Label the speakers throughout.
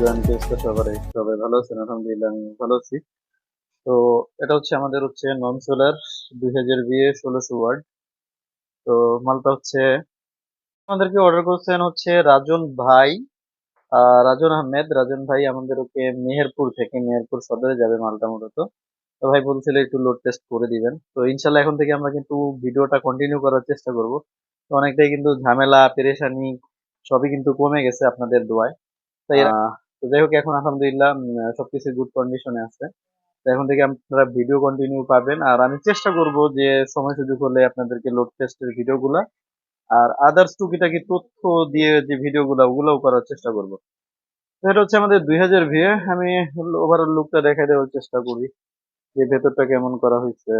Speaker 1: Join কেসটা সবারই সবাই ভালো আছেন? আলহামদুলিল্লাহ আমি ভালো আছি। তো এটা হচ্ছে আমাদের হচ্ছে নন সোলার 2000 বিয়ে 1600 ওয়ার্ড। তো মালটা হচ্ছে আমাদেরকে অর্ডার করছেন হচ্ছে রাজন ভাই, রাজন আহমেদ। রাজন ভাই আমাদের ওকে মেহেরপুর থেকে, মেহেরপুর সদরে যাবে মালটা মূলত। তো ভাই বলছিল একটু লোড টেস্ট করে দিবেন। তো ইনশাল্লাহ এখন থেকে আমরা কিন্তু ভিডিওটা কন্টিনিউ করার চেষ্টা করব। তো অনেকটাই কিন্তু ঝামেলা পেরেশানি সবই কিন্তু কমে গেছে আপনাদের দোয়ায়। তাই তো যাই হোক, এখন আলহামদুলিল্লাহ সবকিছু গুড কন্ডিশনে আছে। তো এখন থেকে আপনারা ভিডিও কন্টিনিউ পাবেন, আর আমি চেষ্টা করব যে সময় সুযোগ হলে আপনাদেরকে লোড টেস্টের ভিডিওগুলা আর আদার্স টুকিটাকি তথ্য দিয়ে যে ভিডিওগুলো ওগুলোও করার চেষ্টা করব। তো এটা হচ্ছে আমাদের 2000 ভিএ। আমি ওভারঅল লুকটা দেখাই দেওয়ার চেষ্টা করি যে ভেতরটা কেমন করা হয়েছে।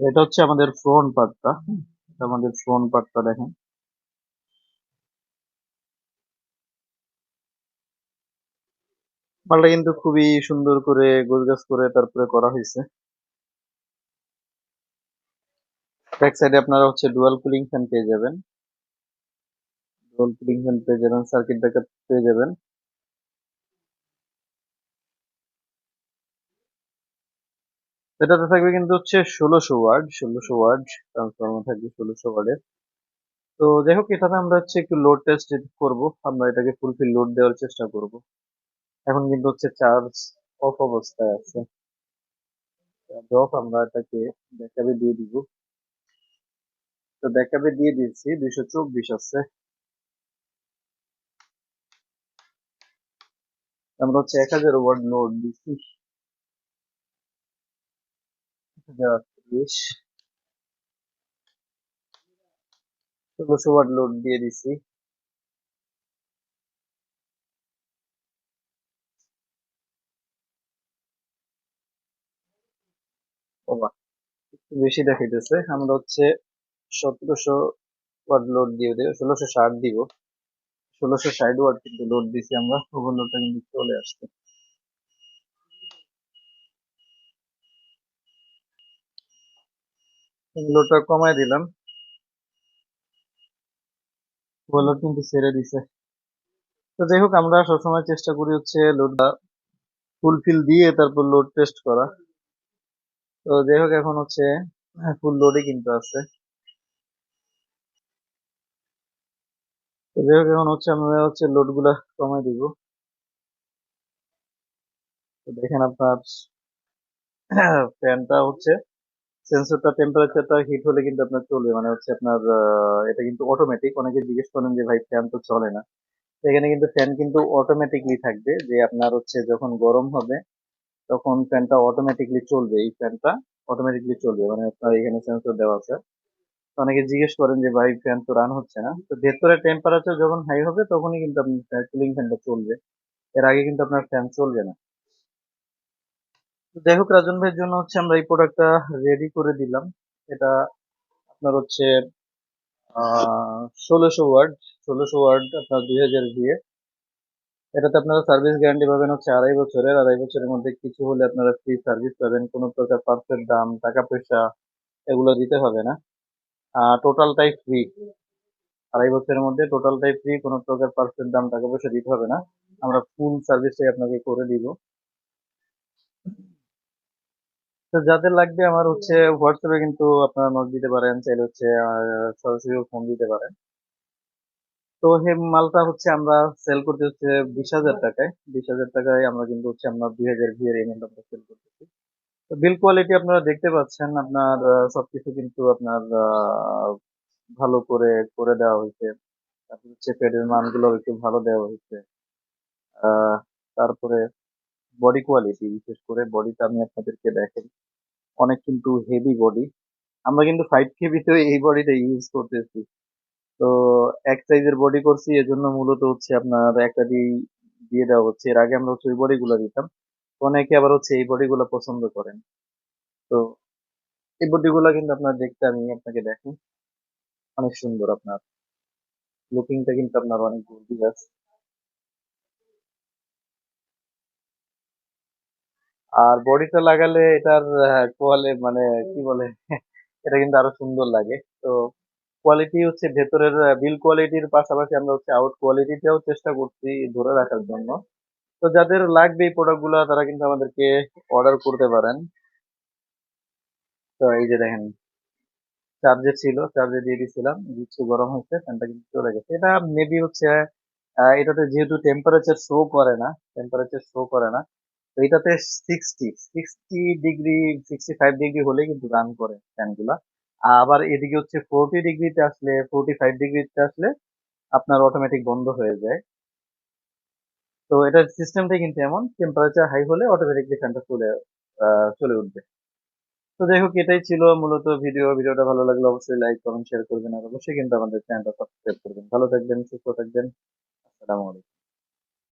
Speaker 1: এটা হচ্ছে আমাদের ফ্রন্ট পার্টটা। আমাদের ফ্রন্ট পার্টটা দেখেন। মালটা কিন্তু খুবই সুন্দর করে গোছগাছ করে তারপরে করা হয়েছে। ব্যাক সাইডে আপনারা হচ্ছে ডুয়াল কুলিং ফ্যান পেয়ে যাবেন, ডুয়াল কুলিং ফ্যান পেয়ে যাবেন, সার্কিট ব্রেকার পেয়ে যাবেন। এটাতে থাকবে কিন্তু হচ্ছে 1600 ওয়ার্ড, 1600 ওয়ার্ড ট্রান্সফরমার থাকবে 1600 ওয়ার্ডের। তো যাই হোক, এটাতে আমরা হচ্ছে একটু লোড টেস্ট করব। আমরা এটাকে ফুলফিল লোড দেওয়ার চেষ্টা করব। এখন কিন্তু হচ্ছে চার্জ অফ অবস্থায় আছে। অফ, আমরা এটাকে ব্যাকআপে দিয়ে দিব। তো ব্যাকআপে দিয়ে দিচ্ছি, 224 আছে। আমরা হচ্ছে 1000 ওয়ার্ড লোড দিচ্ছি, 1030, 1600 ওয়ার্ড লোড দিয়ে দিচ্ছি। ওবা, একটু বেশি দেখাইতেছে। আমরা হচ্ছে 1700 ওয়াট লোড দিয়ে দেবো, 1660 দিব। 1660 ওয়াট কিন্তু লোড দিছি আমরা, ওভারলোডটা কিন্তু চলে আসছে। লোডটা কমাই দিলাম, ওভারলোড কিন্তু ছেড়ে দিছে। তো যাই হোক, আমরা সবসময় চেষ্টা করি হচ্ছে লোডটা ফুলফিল দিয়ে তারপর লোড টেস্ট করা। তো যাই হোক, এখন হচ্ছে ফুল লোডে কিন্তু আছে। তো যাই হোক, এখন হচ্ছে আমরা হচ্ছে লোড গুলা কমাই দিব। তো দেখেন আপনার ফ্যানটা হচ্ছে সেন্সরটা টেম্পারেচারটা হিট হলে কিন্তু আপনার চলবে, মানে হচ্ছে আপনার এটা কিন্তু অটোমেটিক। অনেকে জিজ্ঞেস করেন যে ভাই ফ্যান তো চলে না। তো এখানে কিন্তু ফ্যান কিন্তু অটোমেটিকলি থাকবে, যে আপনার হচ্ছে যখন গরম হবে তখন ফ্যানটা অটোমেটিকলি চলবে। এই ফ্যানটা অটোমেটিকলি চলবে, মানে আপনার এখানে সেন্সর দেওয়া আছে। তো অনেকে জিজ্ঞেস করেন যে ভাই ফ্যান তো রান হচ্ছে না। তো ভেতরে টেম্পারেচার যখন হাই হবে তখনই কিন্তু আপনার কুলিং ফ্যানটা চলবে, এর আগে কিন্তু আপনার ফ্যান চলবে না। তো যাই হোক, রাজন ভাইয়ের জন্য হচ্ছে আমরা এই প্রোডাক্টটা রেডি করে দিলাম। এটা আপনার হচ্ছে 1600 ওয়ার্ড, 1600 ওয়ার্ড আপনার 2000 দিয়ে। এটাতে আপনারা সার্ভিস গ্যারান্টি পাবেন হচ্ছে 2.5 বছরের। 2.5 বছরের মধ্যে কিছু হলে আপনারা ফ্রি সার্ভিস পাবেন, কোনো প্রকার পার্টসের দাম টাকা পয়সা এগুলো দিতে হবে না। টোটালটাই ফ্রি। 2.5 বছরের মধ্যে টোটালটাই ফ্রি, কোনো প্রকার পার্টসের দাম টাকা পয়সা দিতে হবে না। আমরা ফুল সার্ভিসটাই আপনাকে করে দিব। তো যাদের লাগবে আমার হচ্ছে হোয়াটসঅ্যাপে কিন্তু আপনারা নোট দিতে পারেন, চাইলে হচ্ছে সরাসরি ফোন দিতে পারেন। তো হে মালটা হচ্ছে আমরা সেল করতে হচ্ছে 20,000 টাকায়। 20,000 টাকায় আমরা কিন্তু হচ্ছে আমরা 2000 ভিএর এমএল আমরা সেল করতেছি। তো বিল কোয়ালিটি আপনারা দেখতে পাচ্ছেন, আপনার সবকিছু কিন্তু আপনার ভালো করে করে দেওয়া হয়েছে। তারপর হচ্ছে পেডের মানগুলো একটু ভালো দেওয়া হয়েছে। আহ তারপরে বডি কোয়ালিটি, বিশেষ করে বডিটা আমি আপনাদেরকে দেখেন, অনেক কিন্তু হেভি বডি। আমরা কিন্তু 5 কেবিতে এই বডিটা ইউজ করতেছি। তো এক সাইজের বডি করছি, এজন্য মূলত হচ্ছে আপনার একটা দিয়ে দেওয়া হচ্ছে। এর আগে আমরা হচ্ছে ওই বডি গুলা দিতাম। তো অনেকে আবার হচ্ছে এই বডি গুলা পছন্দ করেন। তো এই বডি গুলা কিন্তু আপনার দেখতে, আমি আপনাকে দেখি, অনেক সুন্দর। আপনার লুকিংটা কিন্তু আপনার অনেক গর্জিয়াস। আর বডিটা লাগালে এটার কোয়ালে মানে কি বলে এটা কিন্তু আরো সুন্দর লাগে। তো কোয়ালিটি হচ্ছে ভেতরের বিল কোয়ালিটির পাশাপাশি আমরা হচ্ছে আউট কোয়ালিটিটাও চেষ্টা করছি ধরে রাখার জন্য। তো যাদের লাগবে এই প্রোডাক্ট গুলা তারা কিন্তু আমাদেরকে অর্ডার করতে পারেন। তো এই যে দেখেন, চার্জে ছিল, চার্জে দিয়ে দিছিলাম, কিছু গরম হয়েছে, ফ্যানটা কিন্তু চলে গেছে। এটা মেবি হচ্ছে এটাতে যেহেতু টেম্পারেচার শো করে না, তো এটাতে 60 ডিগ্রি 65 ডিগ্রি হলে কিন্তু রান করে ফ্যানগুলা। আবার এদিকে হচ্ছে 40 ডিগ্রিতে আসলে, 45 ডিগ্রিতে আসলে আপনার অটোমেটিক বন্ধ হয়ে যায়। তো এটার সিস্টেমটাই কিন্তু এমন, টেম্পারেচার হাই হলে অটোমেটিকলি ফ্যানটা চলে উঠবে। তো যাই হোক, এটাই ছিল মূলত ভিডিওটা ভালো লাগলে অবশ্যই লাইক কমেন্ট শেয়ার করবেন, আর অবশ্যই কিন্তু আমাদের চ্যানেলটা সাবস্ক্রাইব করবেন। ভালো থাকবেন, সুস্থ থাকবেন। আসসালামু আলাইকুম।